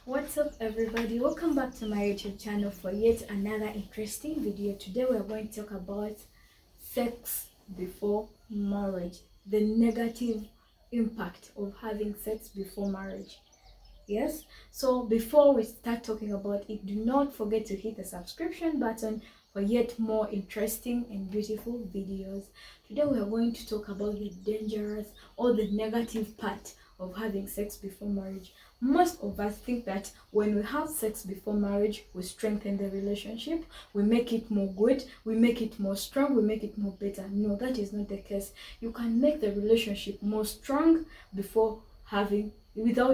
What's up everybody, welcome back to my YouTube channel for yet another interesting video. Today we are going to talk about sex before marriage, the negative impact of having sex before marriage. Yes, so before we start talking about it, do not forget to hit the subscription button for yet more interesting and beautiful videos. Today we are going to talk about the dangerous or the negative part of having sex before marriage. Most of us think that when we have sex before marriage, we strengthen the relationship, we make it more good, we make it more strong, we make it more better. No, that is not the case. You can make the relationship more strong without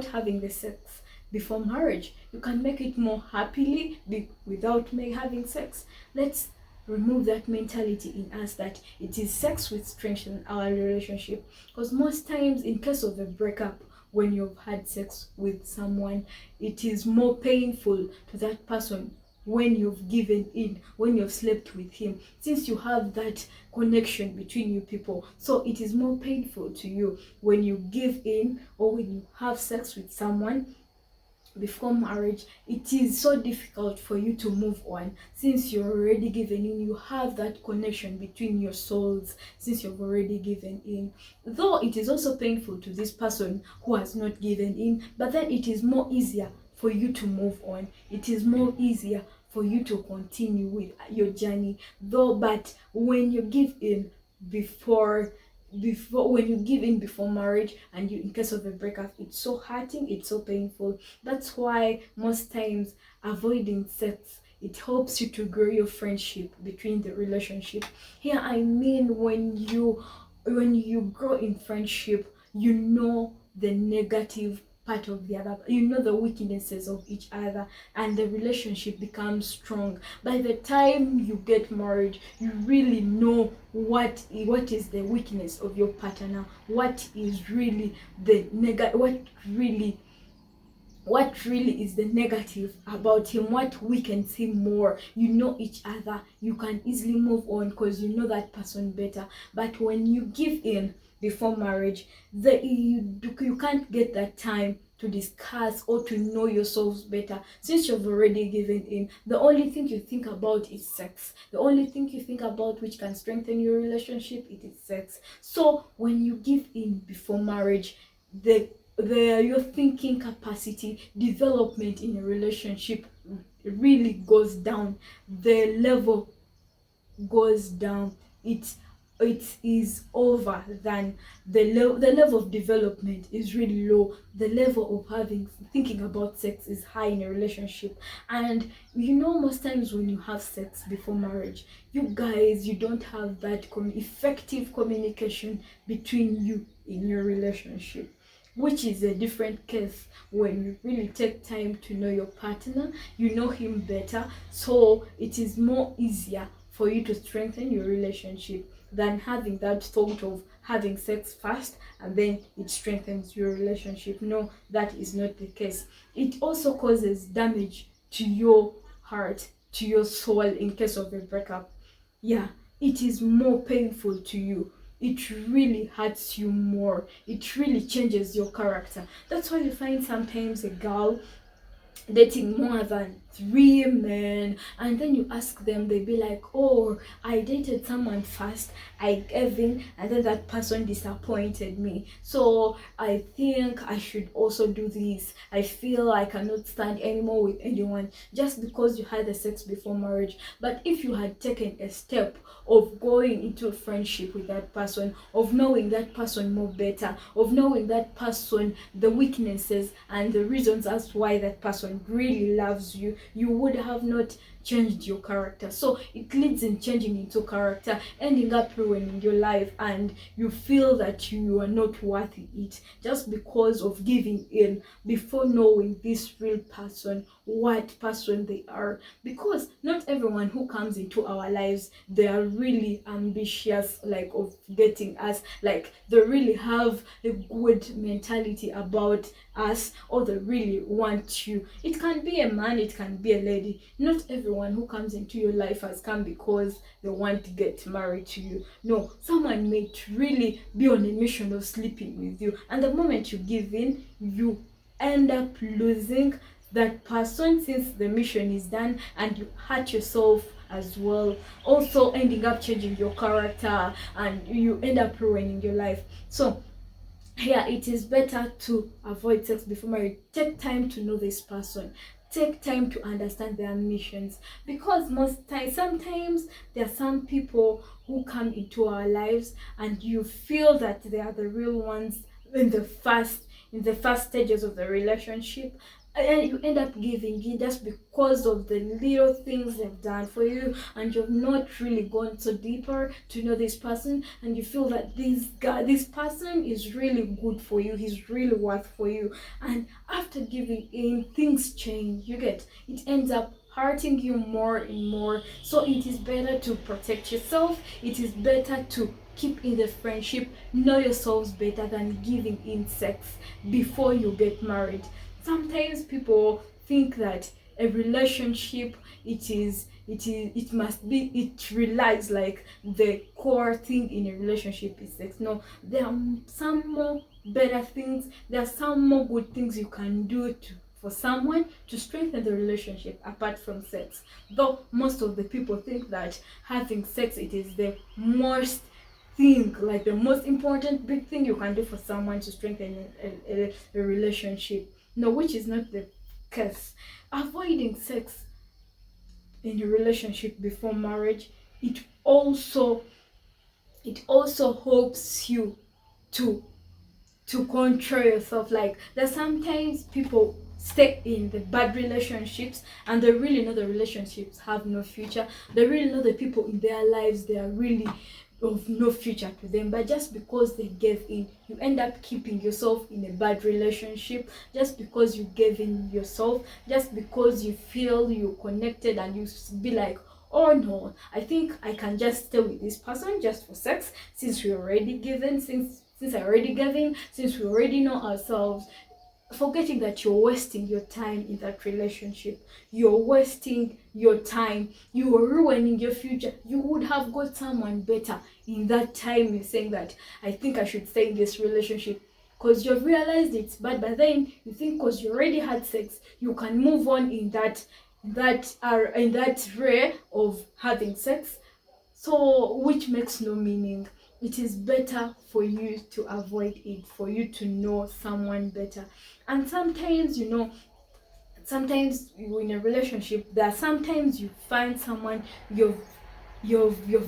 having the sex before marriage. You can make it more happily without having sex. Let's remove that mentality in us that it is sex which strengthens our relationship, because most times in case of a breakup, when you've had sex with someone, it is more painful to that person when you've given in, when you've slept with him, since you have that connection between you people. So it is more painful to you when you give in or when you have sex with someone before marriage. It is so difficult for you to move on, since you're already given in. You have that connection between your souls since you've already given in. Though it is also painful to this person who has not given in, but then it is more easier for you to move on. It is more easier for you to continue with your journey. But when you give in before when you give in before marriage, and you in case of a breakup, it's so hurting, it's so painful. That's why most times avoiding sex, it helps you to grow your friendship between the relationship. Here I mean, when you grow in friendship, you know the negative part of the other, you know the weaknesses of each other, and the relationship becomes strong. By the time you get married, you really know what is the weakness of your partner, what is really the what really is the negative about him, what weakens him more. You know each other, you can easily move on because you know that person better. But when you give in before marriage, you can't get that time to discuss or to know yourselves better, since you've already given in. The only thing you think about is sex. The only thing you think about which can strengthen your relationship, it is sex. So when you give in before marriage, your thinking capacity, development in a relationship really goes down. The level goes down. It is over than the level of development is really low. The level of thinking about sex is high in a relationship. And most times when you have sex before marriage, you don't have that effective communication between you in your relationship, which is a different case when you really take time to know your partner, you know him better. So it is more easier for you to strengthen your relationship than having that thought of having sex first and then it strengthens your relationship. No, that is not the case. It also causes damage to your heart, to your soul in case of a breakup. Yeah, it is more painful to you. It really hurts you more. It really changes your character. That's why you find sometimes a girl dating more than 3 men, and then you ask them, they be like, oh, I dated someone first, I gave in, and then that person disappointed me, so I think I should also do this. I feel I cannot stand anymore with anyone, just because you had the sex before marriage. But if you had taken a step of going into a friendship with that person, of knowing that person more better, of knowing that person, the weaknesses and the reasons as to why that person really loves you, you would have not changed your character. So it leads in changing into character, ending up ruining your life, and you feel that you are not worthy it just because of giving in before knowing this real person, what person they are. Because not everyone who comes into our lives, they are really ambitious, like of getting us, like they really have a good mentality about us, or they really want you. It can be a man, it can be a lady. Not everyone who comes into your life has come because they want to get married to you. No, someone may really be on a mission of sleeping with you, and the moment you give in, you end up losing that person since the mission is done, and you hurt yourself as well, also ending up changing your character, and you end up ruining your life. So yeah, it is better to avoid sex before marriage. Take time to know this person, take time to understand their missions, because most times, sometimes there are some people who come into our lives and you feel that they are the real ones in the first stages of the relationship, and you end up giving in just because of the little things they've done for you, and you've not really gone so deeper to know this person, and you feel that this person is really good for you, he's really worth for you, and after giving in, things change. You get, it ends up hurting you more and more. So it is better to protect yourself, it is better to keep in the friendship, know yourselves better than giving in sex before you get married. Sometimes people think that a relationship, it must be, it relies like the core thing in a relationship is sex. No, there are some more better things, there are some more good things you can do for someone to strengthen the relationship apart from sex. Though most of the people think that having sex, it is the most thing, like the most important big thing you can do for someone to strengthen a relationship. No, which is not the case. Avoiding sex in a relationship before marriage, it also helps you to control yourself. Like, there's sometimes people stay in the bad relationships and they really know the relationships have no future, they really know the people in their lives, they are really of no future to them, but just because they gave in, you end up keeping yourself in a bad relationship just because you gave in yourself, just because you feel you connected and you be like, oh no, I think I can just stay with this person just for sex, since we already given, since I already gave in, since we already know ourselves, forgetting that you're wasting your time in that relationship, you're wasting your time, you are ruining your future. You would have got someone better in that time. You're saying that I think I should stay in this relationship because you've realized it's bad, but then you think because you already had sex, you can move on in that ray of having sex, so which makes no meaning. It is better for you to avoid it, for you to know someone better. And sometimes, sometimes you in a relationship, there are sometimes you find someone, you've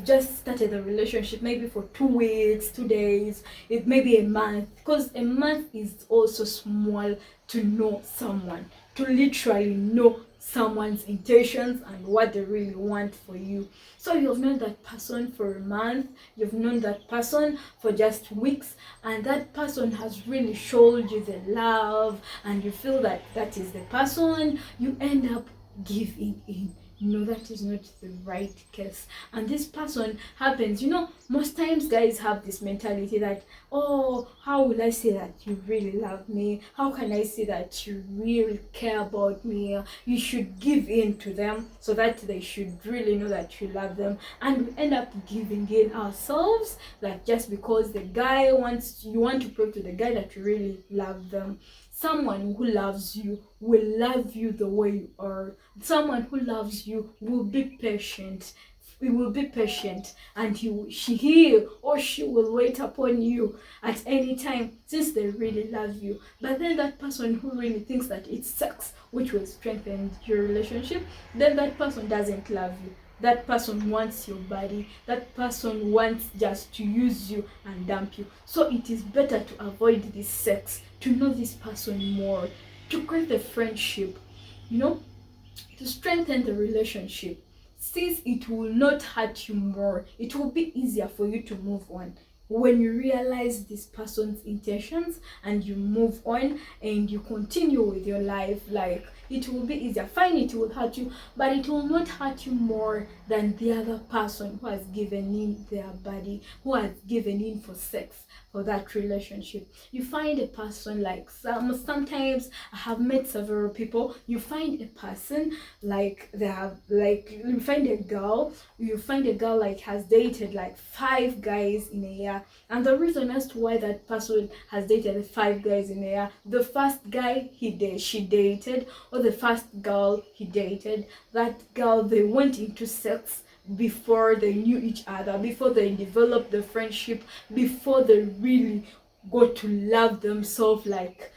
just started a relationship maybe for 2 weeks, 2 days, it may be a month, because a month is also small to know someone, to literally know someone's intentions and what they really want for you. So you've known that person for a month, you've known that person for just weeks, and that person has really showed you the love, and you feel that that is the person, you end up giving in. No, that is not the right case. And this person happens, most times guys have this mentality that, oh, how will I say that you really love me? How can I say that you really care about me? You should give in to them so that they should really know that you love them. And we end up giving in ourselves, like just because you want to prove to the guy that you really love them. Someone who loves you will love you the way you are. Someone who loves you will be patient. He will be patient, and he or she will wait upon you at any time, since they really love you. But then that person who really thinks that it's sex which will strengthen your relationship, then that person doesn't love you. That person wants your body. That person wants just to use you and dump you. So it is better to avoid this sex, to know this person more, to create a friendship, to strengthen the relationship. Since it will not hurt you more, it will be easier for you to move on. When you realize this person's intentions and you move on and you continue with your life, like, it will be easier. Fine, it will hurt you, but it will not hurt you more than the other person who has given in their body, who has given in for sex, for that relationship. You find a person, like, sometimes I have met several people, you find a person like they have, like, you find a girl like has dated like 5 guys in a year, and the reason as to why that person has dated 5 guys in a year, the first guy she dated or the first girl he dated, that girl, they went into sex before they knew each other, before they developed the friendship, before they really got to love themselves like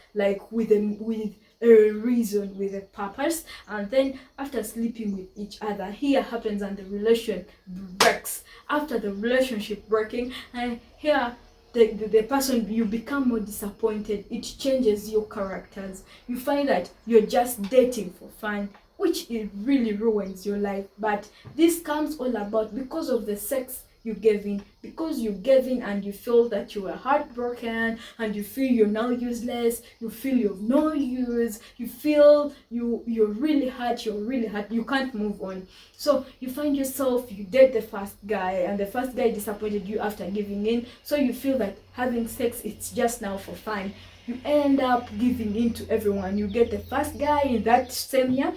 with a reason, with a purpose. And then after sleeping with each other, here happens and the relation breaks. After the relationship breaking, and here the person, you become more disappointed. It changes your characters. You find that you're just dating for fun, which it really ruins your life. But this comes all about because of the sex you gave in, because you gave in and you feel that you were heartbroken, and you feel you're now useless, you feel you've no use, you feel you're really hurt, you can't move on. So you find yourself, you date the first guy, and the first guy disappointed you after giving in, so you feel that having sex, it's just now for fun. You end up giving in to everyone. You get the first guy in that same year,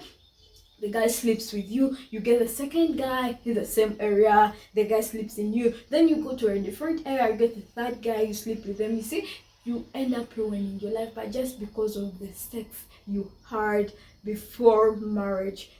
the guy sleeps with you. You get the second guy in the same area, the guy sleeps in you. Then you go to a different area, you get the third guy, you sleep with them. You see, you end up ruining your life, but just because of the sex you had before marriage.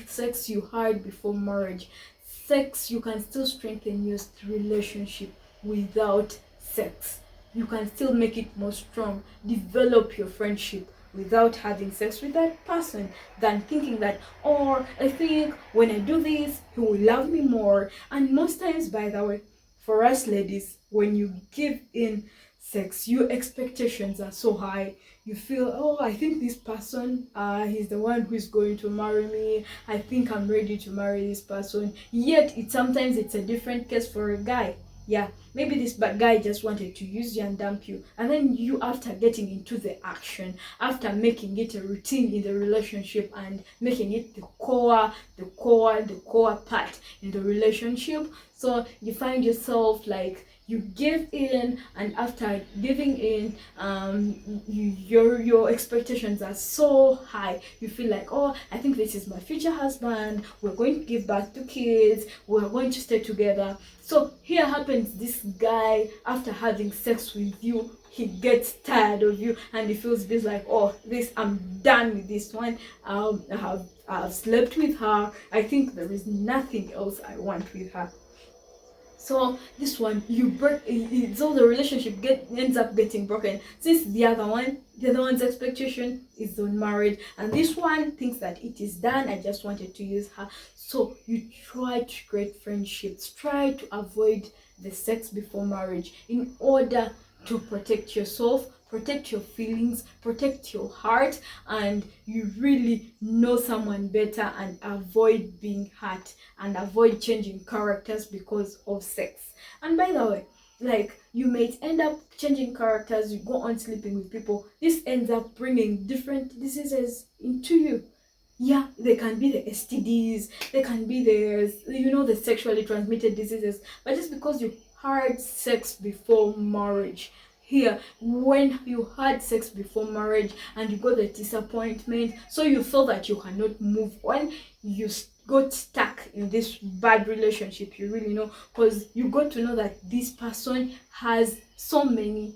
Sex you had before marriage. Sex, you can still strengthen your relationship without sex. You can still make it more strong, develop your friendship without having sex with that person, than thinking that, or I think when I do this, he will love me more. And most times, by the way, for us ladies, when you give in sex, your expectations are so high. You feel, oh, I think this person, he's the one who is going to marry me. I think I'm ready to marry this person. Yet sometimes it's a different case for a guy. Yeah, maybe this bad guy just wanted to use you and dump you, and then you, after getting into the action, after making it a routine in the relationship and making it the core part in the relationship, so you find yourself like you give in, and after giving in, your expectations are so high. You feel like, oh, I think this is my future husband, we're going to give birth to kids, we're going to stay together. So here happens, this guy, after having sex with you, he gets tired of you, and he feels this like, oh, this, I'm done with this one. I've slept with her, I think there is nothing else I want with her. So this one, you break, so the relationship ends up getting broken, since the other one's expectation is on marriage, and this one thinks that it is done, I just wanted to use her. So you try to create friendships, try to avoid the sex before marriage in order to protect yourself, protect your feelings, protect your heart, and you really know someone better, and avoid being hurt, and avoid changing characters because of sex. And by the way, like, you may end up changing characters, you go on sleeping with people, this ends up bringing different diseases into you. Yeah, they can be the STDs, they can be the sexually transmitted diseases, but just because you had sex before marriage, here, when you had sex before marriage and you got the disappointment, so you feel that you cannot move on, you got stuck in this bad relationship, you really know, because you got to know that this person has so many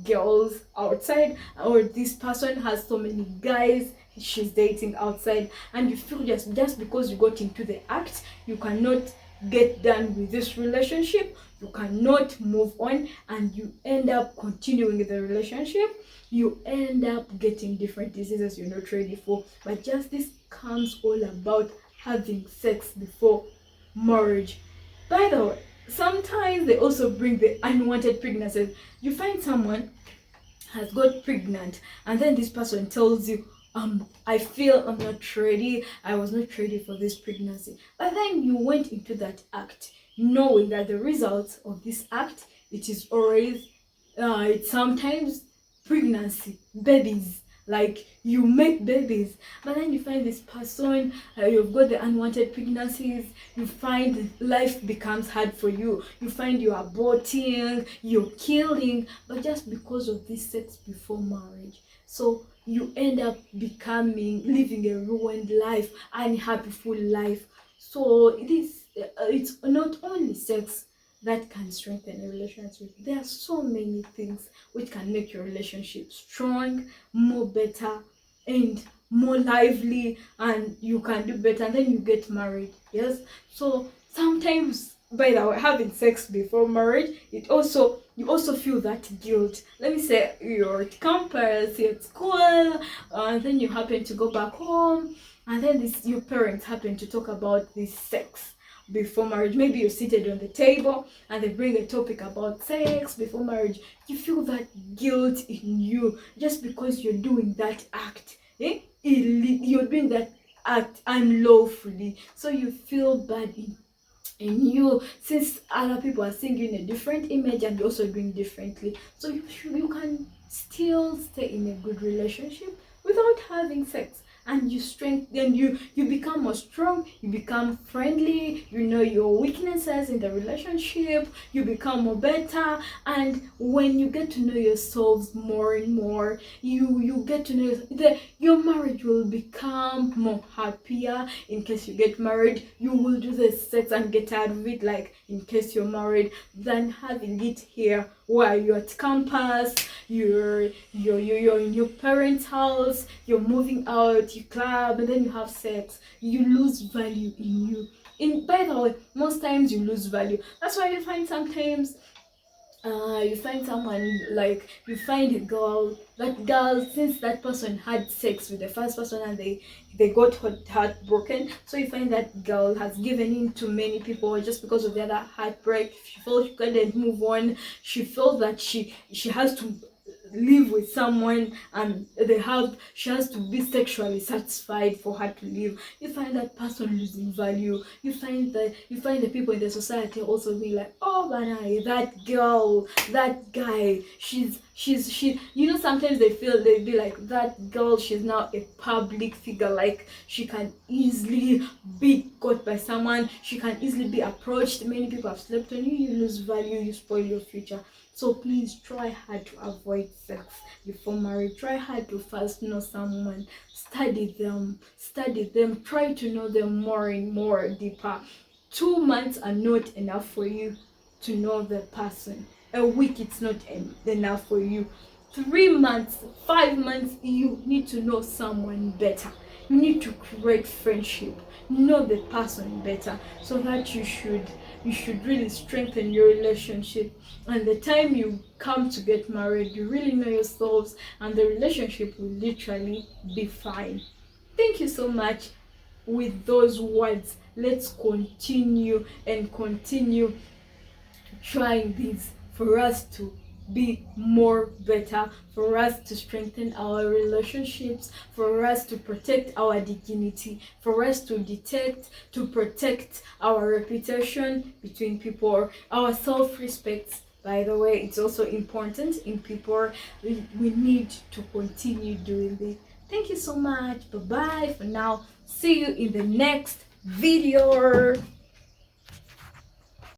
girls outside, or this person has so many guys she's dating outside, and you feel just because you got into the act, you cannot get done with this relationship, you cannot move on, and you end up continuing the relationship, you end up getting different diseases you're not ready for. But just this comes all about having sex before marriage. By the way, sometimes they also bring the unwanted pregnancies. You find someone has got pregnant, and then this person tells you, I feel I'm not ready, I was not ready for this pregnancy. But then you went into that act knowing that the result of this act, it is always it's sometimes pregnancy, babies, like you make babies. But then you find this person, you've got the unwanted pregnancies, you find life becomes hard for you, you find you are aborting, you're killing, but just because of this sex before marriage. So you end up living a ruined life, unhappy full life. So it's not only sex that can strengthen a relationship. There are so many things which can make your relationship strong, more better, and more lively and you can do better, and then you get married. Yes, so sometimes, by the way, having sex before marriage, you also feel that guilt. Let me say you're at campus, you're at school, and then you happen to go back home, and then your parents happen to talk about this sex before marriage. Maybe you're seated on the table and they bring a topic about sex before marriage. You feel that guilt in you just because you're doing that act. You're doing that act unlawfully, so you feel bad in you, since other people are seeing you in a different image and you're also doing differently. So you can still stay in a good relationship without having sex, and you become more strong, you become friendly, you know your weaknesses in the relationship, you become more better. And when you get to know yourselves more and more, you get to know your marriage will become more happier. In case you get married, you will do the sex and get tired of it, like in case you're married, than having it here where you're at campus, you're in your parents' house, you're moving out, you club, and then you have sex. You lose value in you. By the way, most times you lose value. That's why you find sometimes you find someone, like you find a girl, that girl, since that person had sex with the first person and they got heartbroken, so you find that girl has given in to many people just because of the other heartbreak. She felt she couldn't move on, she felt that she has to live with someone, and she has to be sexually satisfied for her to live. You find that person losing value. You find the people in the society also being like, oh banana, that girl, that guy, she sometimes they'd be like, that girl, she's now a public figure, like she can easily be caught by someone, she can easily be approached, many people have slept on you. You lose value, you spoil your future. So please try hard to avoid sex before marriage. Try hard to first know someone. Study them. Try to know them more and more deeper. 2 months are not enough for you to know the person. A week, it's not enough for you. 3 months, 5 months, you need to know someone better. You need to create friendship, know the person better, so that you should really strengthen your relationship. And the time you come to get married, you really know yourselves, and the relationship will literally be fine. Thank you so much. With those words, let's continue trying this, for us to be more better, for us to strengthen our relationships, for us to protect our dignity, for us to protect our reputation between people, our self-respect. By the way, it's also important in people. We need to continue doing this. Thank you so much. Bye bye for now. See you in the next video.